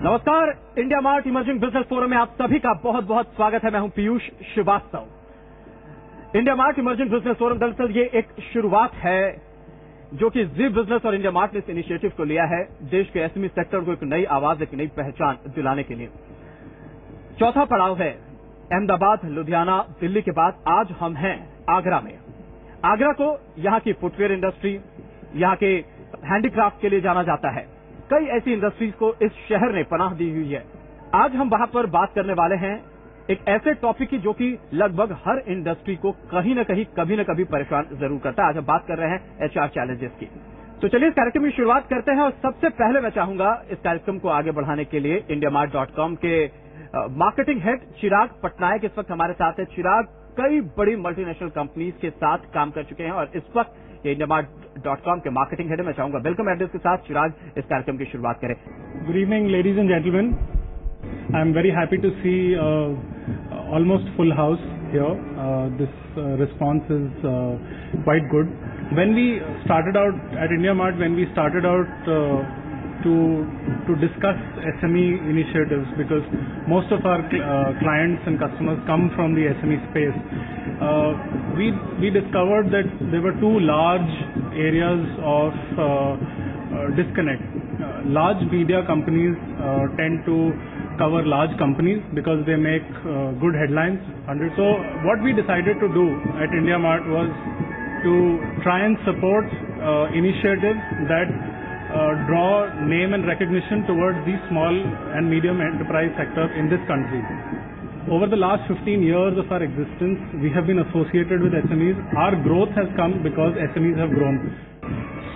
नमस्कार, India mart emerging business forum में आप सभी का बहुत बहुत स्वागत है। मैं हूं Piyush Srivastava. IndiaMART emerging business forum दरअसल ये एक शुरुआत है जो कि जी बिजनेस और इंडिया मार्ट ने इस इनिशिएटिव को लिया है देश के एसएमई सेक्टर को एक नई आवाज, एक नई पहचान दिलाने के लिए। चौथा पड़ाव है अहमदाबाद, लुधियाना, दिल्ली के बाद आज हम हैं आगरा में। आगरा को यहां की फुटवेयर इंडस्ट्री, यहां के हैंडीक्राफ्ट के लिए जाना जाता है। कई ऐसी इंडस्ट्रीज को इस शहर ने पनाह दी हुई है। आज हम वहां पर बात करने वाले हैं एक ऐसे टॉपिक की जो कि लगभग हर इंडस्ट्री को कहीं न कहीं कभी न कभी परेशान जरूर करता है। आज हम बात कर रहे हैं एचआर चैलेंजेस की। तो चलिए इस कार्यक्रम की शुरुआत करते हैं और सबसे पहले मैं चाहूंगा इस कार्यक्रम को आगे बढ़ाने के लिए indiamart.com के मार्केटिंग हेड चिराग पटनायक इस वक्त हमारे साथ है। चिराग कई बड़ी मल्टीनेशनल कंपनीज के साथ काम कर चुके हैं और इस वक्त ये indiamart.com के मार्केटिंग हेड है। मैं चाहूंगा वेलकम एड्रेस के साथ चिराग इस कार्यक्रम की शुरुआत करें। Good evening, ladies and gentlemen. I am very happy to see almost full house here. This response is quite good. When we started out at IndiaMart, when we started out to discuss SME initiatives, because most of our clients and customers come from the SME space, we discovered that there were two large areas of disconnect. Large media companies tend to cover large companies because they make good headlines. So what we decided to do at IndiaMart was to try and support initiatives that draw name and recognition towards the small and medium enterprise sector in this country. Over the last 15 years of our existence, we have been associated with SMEs. Our growth has come because SMEs have grown.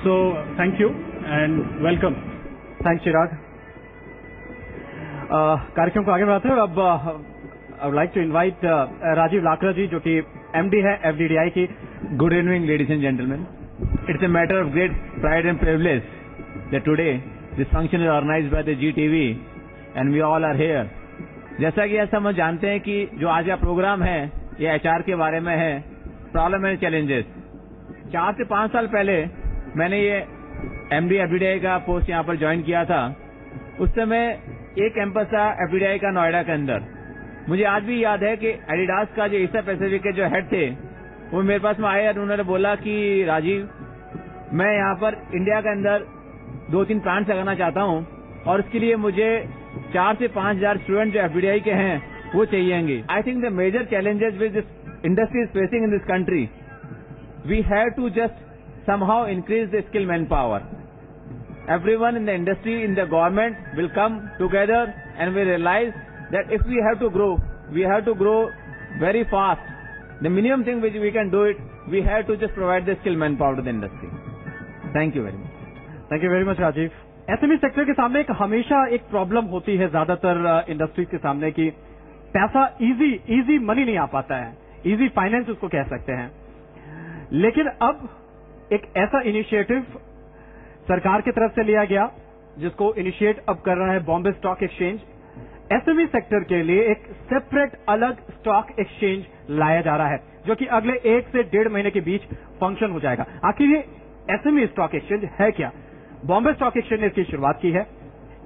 So thank you and welcome. Thanks Chirag. कार्यक्रम को आगे बढ़ाते हैं। अब I would like to invite Rajiv Lakra ji जो कि MD है FDDI की। Good evening, ladies and gentlemen. It's a matter of great pride and privilege that today this function is organized by the GTV and we all are here. जैसा कि ऐसा हम जानते हैं कि जो आज का प्रोग्राम है ये एचआर के बारे में है, प्रॉब्लम एंड चैलेंजेस। 4 से 5 साल पहले मैंने ये एमडी एफडीडीआई का पोस्ट यहाँ पर ज्वाइन किया था। उस समय एक कैंपस था एफडीडीआई का नोएडा के अंदर। मुझे आज भी याद है कि एडिडास का जो एशिया पैसिफिक के जो हेड थे वो मेरे पास में आए और उन्होंने बोला कि राजीव, मैं यहाँ पर इंडिया के अंदर 2-3 प्लांट्स लगाना चाहता हूँ और इसके लिए मुझे 4 से 5 हजार स्टूडेंट जो एफडीडीआई के हैं वो चाहिएंगे। I think the major challenges which this industry is facing in this country, we have to just somehow increase the skill manpower. Everyone in the industry, in the government will come together and we realize that if we have to grow very fast. The minimum thing which we can do it, we have to just provide the skill manpower to the industry. Thank you very much. Thank you very much Rajeev. SME sector के सामने एक हमेशा एक problem होती है ज्यादातर industries के सामने की पैसा इजी मनी नहीं आ पाता है, इजी फाइनेंस उसको कह सकते हैं। लेकिन अब एक ऐसा इनिशिएटिव सरकार की तरफ से लिया गया जिसको इनिशिएट अब कर रहा है Bombay stock exchange. SME sector के लिए एक सेपरेट अलग स्टॉक एक्सचेंज लाया जा रहा है जो कि अगले 1 से 1.5 महीने के बीच फंक्शन हो जाएगा। आखिर ये एसएमई स्टॉक एक्सचेंज है क्या? बॉम्बे स्टॉक एक्सचेंज ने इसकी शुरुआत की है।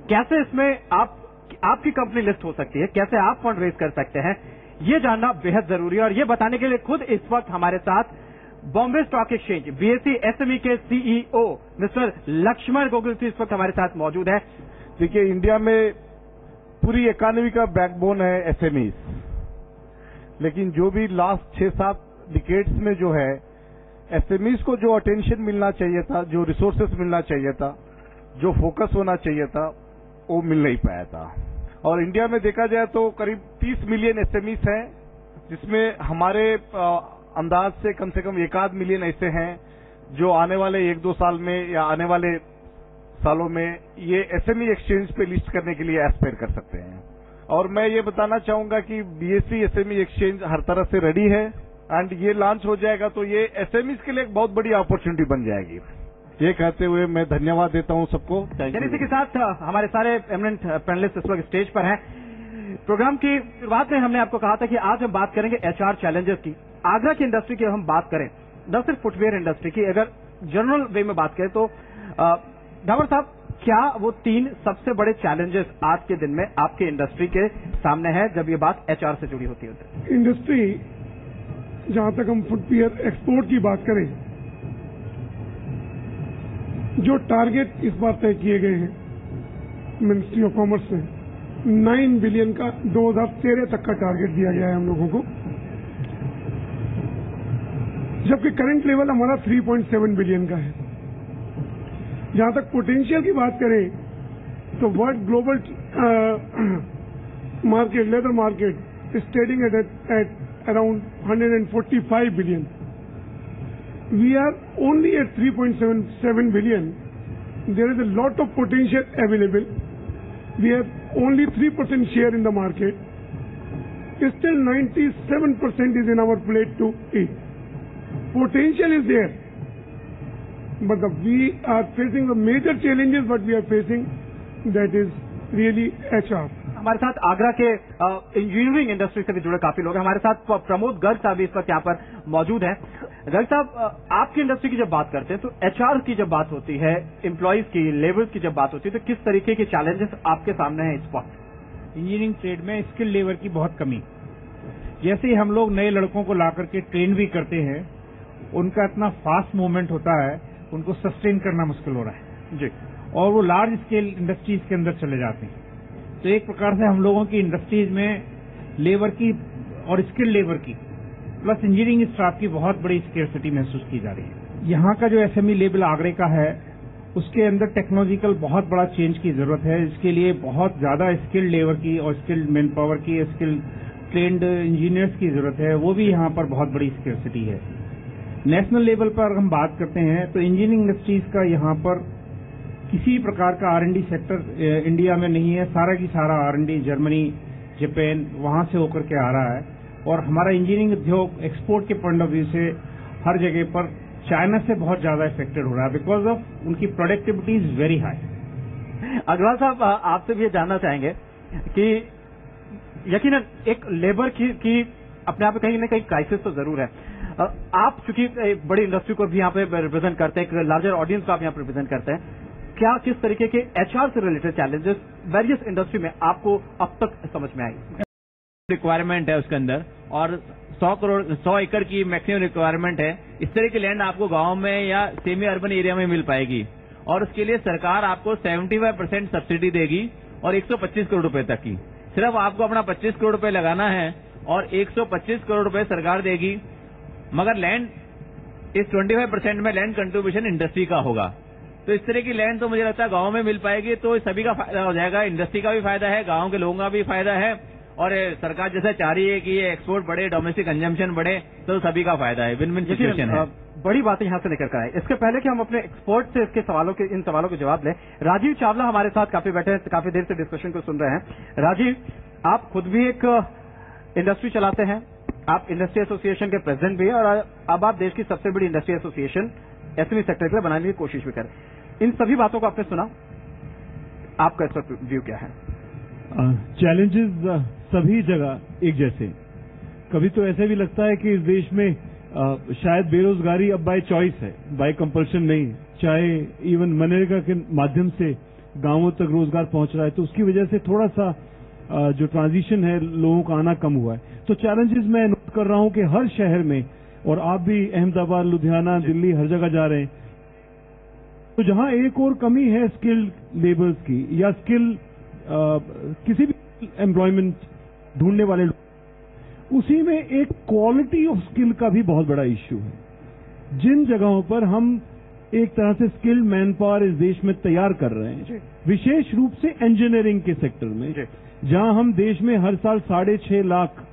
कैसे इसमें आपकी कंपनी लिस्ट हो सकती है, कैसे आप फंड रेज कर सकते हैं, ये जानना बेहद जरूरी है। और ये बताने के लिए खुद इस वक्त हमारे साथ Bombay stock exchange BSE SME के सीईओ मिस्टर लक्ष्मण गोगुल इस वक्त हमारे साथ मौजूद है। देखिए, इंडिया में पूरी इकोनॉमी का बैकबोन है एसएमई, लेकिन जो भी लास्ट 6-7 डिकेड्स में जो है एसएमईज को जो अटेंशन मिलना चाहिए था, जो रिसोर्सेस मिलना चाहिए था, जो फोकस होना चाहिए था, वो मिल नहीं पाया था। और इंडिया में देखा जाए तो करीब 30 मिलियन एसएमईज हैं जिसमें हमारे अंदाज से कम 1-8 मिलियन ऐसे हैं जो आने वाले 1-2 साल में या आने वाले सालों में ये एसएमई एक्सचेंज पे लिस्ट करने के लिए एस्पायर कर सकते हैं। और मैं ये बताना चाहूंगा कि बीएसई एसएमई एक्सचेंज हर तरह से रेडी है एंड ये लॉन्च हो जाएगा तो ये एसएमईज के लिए एक बहुत बड़ी अपॉर्चुनिटी बन जाएगी। ये कहते हुए मैं धन्यवाद देता हूं सबको। इसी के साथ हमारे सारे एमिनेंट पैनलिस्ट इस वक्त स्टेज पर हैं। प्रोग्राम की शुरुआत में हमने आपको कहा था कि आज हम बात करेंगे एचआर चैलेंजेस की। आगरा की इंडस्ट्री की हम बात करें, न सिर्फ फुटवेयर इंडस्ट्री की, अगर जनरल वे में बात करें तो डावर साहब क्या वो 3 सबसे बड़े चैलेंजेस आज के दिन में आपके इंडस्ट्री के सामने है जब ये बात एचआर से जुड़ी होती है? इंडस्ट्री, जहां तक हम फुटवियर एक्सपोर्ट की बात करें, जो टारगेट इस बार तय किए गए हैं मिनिस्ट्री ऑफ कॉमर्स से, 9 बिलियन का 2013 तक का टारगेट दिया गया है हम लोगों को, जबकि करंट लेवल हमारा 3.7 बिलियन का है। जहां तक पोटेंशियल की बात करें तो world global market, leather market is trading at around 145 billion. We are only at 3.77 billion. There is a lot of potential available. We have only 3% share in the market. Still 97% is in our plate to eat. Potential is there. But we are facing the major challenges what we are facing, that is really HR. हमारे साथ आगरा के engineering industry से भी जुड़े काफी लोग हैं. हमारे साथ प्रमोद गर्ग साहब भी इस वक्त यहाँ पर मौजूद हैं. गर्ग साहब, आपकी इंडस्ट्री की जब बात करते हैं तो एचआर की जब बात होती है, एम्प्लॉइज की, लेबर्स की जब बात होती है, तो किस तरीके के चैलेंजेस आपके सामने हैं इस वक्त? इंजीनियरिंग ट्रेड में स्किल लेबर की बहुत कमी. जैसे ही हम लोग नए लड़कों को ला करके ट्रेन भी करते हैं, उनका इतना फास्ट मूवमेंट होता है, उनको सस्टेन करना मुश्किल हो रहा है जी, और वो लार्ज स्केल इंडस्ट्रीज के अंदर चले जाते हैं. तो एक प्रकार से हम लोगों की इंडस्ट्रीज में लेबर की और स्किल लेबर की प्लस इंजीनियरिंग स्टाफ की बहुत बड़ी स्केर्सिटी महसूस की जा रही है. यहाँ का जो एसएमई लेवल आगरे का है, उसके अंदर टेक्नोलॉजिकल बहुत बड़ा चेंज की जरूरत है. इसके लिए बहुत ज्यादा स्किल्ड लेबर की और स्किल्ड मैन पावर की, स्किल्ड ट्रेंड इंजीनियर्स की जरूरत है. वो भी यहाँ पर बहुत बड़ी स्केर्सिटी है. नेशनल लेवल पर अगर हम बात करते हैं तो इंजीनियरिंग इंडस्ट्रीज का यहाँ पर किसी प्रकार का R&D सेक्टर इंडिया में नहीं है. सारा की सारा R&D जर्मनी, जापान, वहां से होकर के आ रहा है. और हमारा इंजीनियरिंग उद्योग एक्सपोर्ट के पॉइंट ऑफ व्यू से हर जगह पर चाइना से बहुत ज्यादा इफेक्टेड हो रहा है, बिकॉज ऑफ उनकी productivity is very high. Agarwal साहब, आपसे भी ये जानना चाहेंगे कि यकीनन एक लेबर की अपने आप में कहीं ना कहीं क्राइसिस तो जरूर है. आप चूंकि एक बड़ी इंडस्ट्री को भी यहाँ पे रिप्रेजेंट करते हैं, एक लार्जर ऑडियंस को आप यहाँ पे रिप्रेजेंट करते हैं, क्या किस तरीके के एचआर से रिलेटेड चैलेंजेस वेरियस इंडस्ट्री में आपको अब तक समझ में आई? रिक्वायरमेंट है उसके अंदर, और 100 एकड़ की मैक्सिमम रिक्वायरमेंट है. इस तरह की लैंड आपको गांव में या सेमी अर्बन एरिया में मिल पाएगी, और उसके लिए सरकार आपको 75% सब्सिडी देगी और 125 करोड़ रुपए तक की. सिर्फ आपको अपना 25 करोड़ रुपए लगाना है और 125 करोड़ रुपए सरकार देगी. मगर लैंड इस 25% में लैंड कंट्रीब्यूशन इंडस्ट्री का होगा. तो इस तरह की लैंड तो मुझे लगता है गांव में मिल पाएगी, तो सभी का फायदा हो जाएगा. इंडस्ट्री का भी फायदा है, गांव के लोगों का भी फायदा है, और सरकार जैसा चाह रही है कि ये एक्सपोर्ट बढ़े, डोमेस्टिक कंजम्पशन बढ़े, तो सभी का फायदा है. विन विन सिचुएशन है. बड़ी बातें यहाँ से लेकर कर आए. इसके पहले कि हम अपने एक्सपर्ट से इन सवालों के जवाब लें, राजीव चावला हमारे साथ काफी बैठे हैं, काफी देर से डिस्कशन को सुन रहे हैं. राजीव, आप खुद भी एक इंडस्ट्री चलाते हैं, आप इंडस्ट्री एसोसिएशन के प्रेसिडेंट भी हैं, और अब आप देश की सबसे बड़ी इंडस्ट्री एसोसिएशन एसएमई सेक्टर के लिए बनाने की कोशिश भी करें. इन सभी बातों को आपने सुना, आपका इस पर व्यू क्या है? चैलेंजेस सभी जगह एक जैसे. कभी तो ऐसा भी लगता है कि इस देश में शायद बेरोजगारी अब बाय चॉइस है, बाय कंपल्शन नहीं. चाहे इवन मनरेगा के माध्यम से गांवों तक रोजगार पहुंच रहा है, तो उसकी वजह से थोड़ा सा जो ट्रांजिशन है, लोगों का आना कम हुआ है. तो चैलेंजेस मैं नोट कर रहा हूं कि हर शहर में, और आप भी अहमदाबाद, लुधियाना, दिल्ली, हर जगह जा रहे हैं, तो जहां एक और कमी है स्किल्ड लेबर्स की, या स्किल किसी भी एम्प्लॉयमेंट ढूंढने वाले लोग, उसी में एक क्वालिटी ऑफ स्किल का भी बहुत बड़ा इश्यू है. जिन जगहों पर हम एक तरह से स्किल्ड मैन पावर इस देश में तैयार कर रहे हैं, विशेष रूप से इंजीनियरिंग के सेक्टर में, जहां हम देश में हर साल 6.5 लाख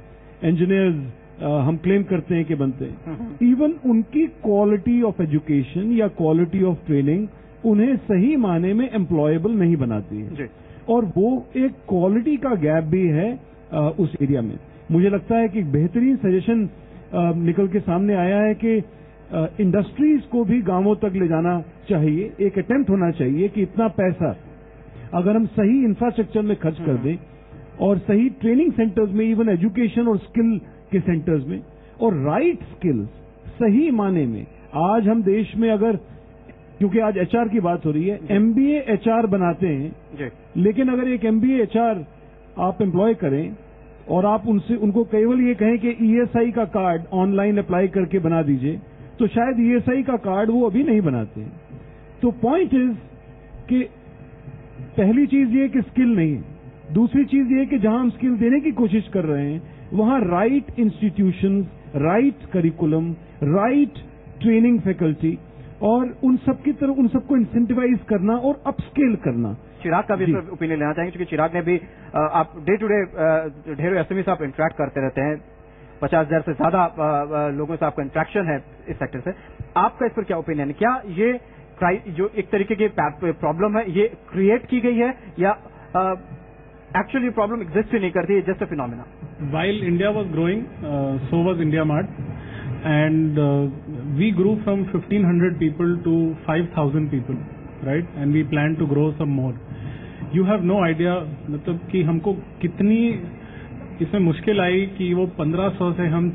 इंजीनियर्स हम क्लेम करते हैं कि बनते हैं, इवन उनकी क्वालिटी ऑफ एजुकेशन या क्वालिटी ऑफ ट्रेनिंग उन्हें सही माने में एम्प्लॉयबल नहीं बनाती है. और वो एक क्वालिटी का गैप भी है उस एरिया में. मुझे लगता है कि बेहतरीन सजेशन निकल के सामने आया है कि इंडस्ट्रीज को भी गांवों तक ले जाना चाहिए. एक अटेम्प्ट होना चाहिए कि इतना पैसा अगर हम सही इंफ्रास्ट्रक्चर में खर्च कर दें, और सही ट्रेनिंग सेंटर्स में, इवन एजुकेशन और स्किल के सेंटर्स में, और राइट स्किल्स सही माने में. आज हम देश में अगर क्योंकि आज एचआर की बात हो रही है, एमबीए एचआर बनाते हैं, लेकिन अगर एक एमबीए एचआर आप एम्प्लॉय करें और आप उनको केवल ये कहें कि ईएसआई का कार्ड ऑनलाइन अप्लाई करके बना दीजिए, तो शायद ईएसआई का कार्ड वो अभी नहीं बनाते। तो पॉइंट इज कि पहली चीज ये कि स्किल नहीं है, दूसरी चीज ये कि जहां हम स्किल देने की कोशिश कर रहे हैं वहां right institutions, right curriculum, right training faculty और उन सबको इंसेंटिवाइज करना और अपस्केल करना। चिराग का भी इस पर ओपिनियन लेना चाहेंगे, क्योंकि चिराग ने भी आप डे टू डे ढेरों एसएमई से आप इंटरेक्ट करते रहते हैं, 50,000 से ज्यादा लोगों से आपका इंटरेक्शन है इस सेक्टर से। आपका इस पर क्या ओपिनियन है? क्या ये जो एक तरीके की प्रॉब्लम है ये क्रिएट की गई है या एक्चुअली प्रॉब्लम एग्जिस्ट ही नहीं करती, just a phenomena? While India was growing, so was IndiaMart, and we grew from 1,500 people to 5,000 people, right? And we plan to grow some more. You have no idea, मतलब कि हमको कितनी इसमें मुश्किल आई कि वो 1,500 से हम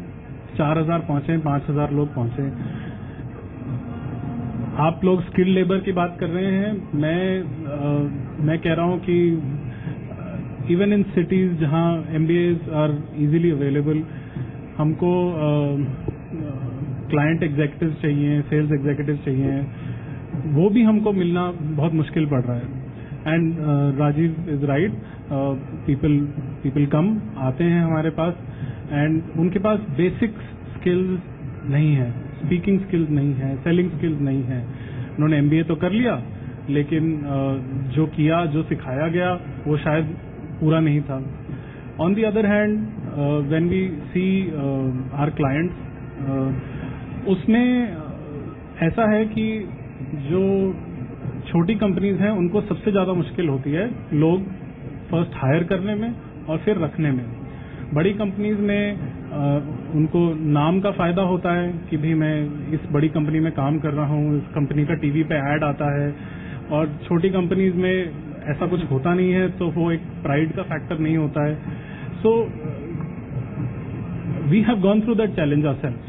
4,000 पहुंचे, 5,000 लोग पहुंचे। आप लोग स्किल लेबर की बात कर रहे हैं, मैं कह रहा हूं कि इवन इन सिटीज जहां एमबीएज आर इजीली अवेलेबल, हमको क्लाइंट एग्जीक्यूटिव चाहिए, सेल्स एग्जीक्यूटिव चाहिए, वो भी हमको मिलना बहुत मुश्किल पड़ रहा है। And Rajeev is right, people कम आते हैं हमारे पास एंड उनके पास बेसिक स्किल्स नहीं है, स्पीकिंग स्किल्स नहीं है, सेलिंग स्किल्स नहीं है। उन्होंने एमबीए तो कर लिया, लेकिन जो सिखाया गया वो शायद पूरा नहीं था। On the other hand, when we see our clients, उसमें ऐसा है कि जो छोटी कंपनीज हैं उनको सबसे ज्यादा मुश्किल होती है लोग फर्स्ट हायर करने में और फिर रखने में। बड़ी कंपनीज में उनको नाम का फायदा होता है कि भाई मैं इस बड़ी कंपनी में काम कर रहा हूँ, इस कंपनी का टीवी पे ऐड आता है, और छोटी कंपनीज में ऐसा कुछ होता नहीं है, तो वो एक प्राइड का फैक्टर नहीं होता है। So we have gone through that challenge ourselves.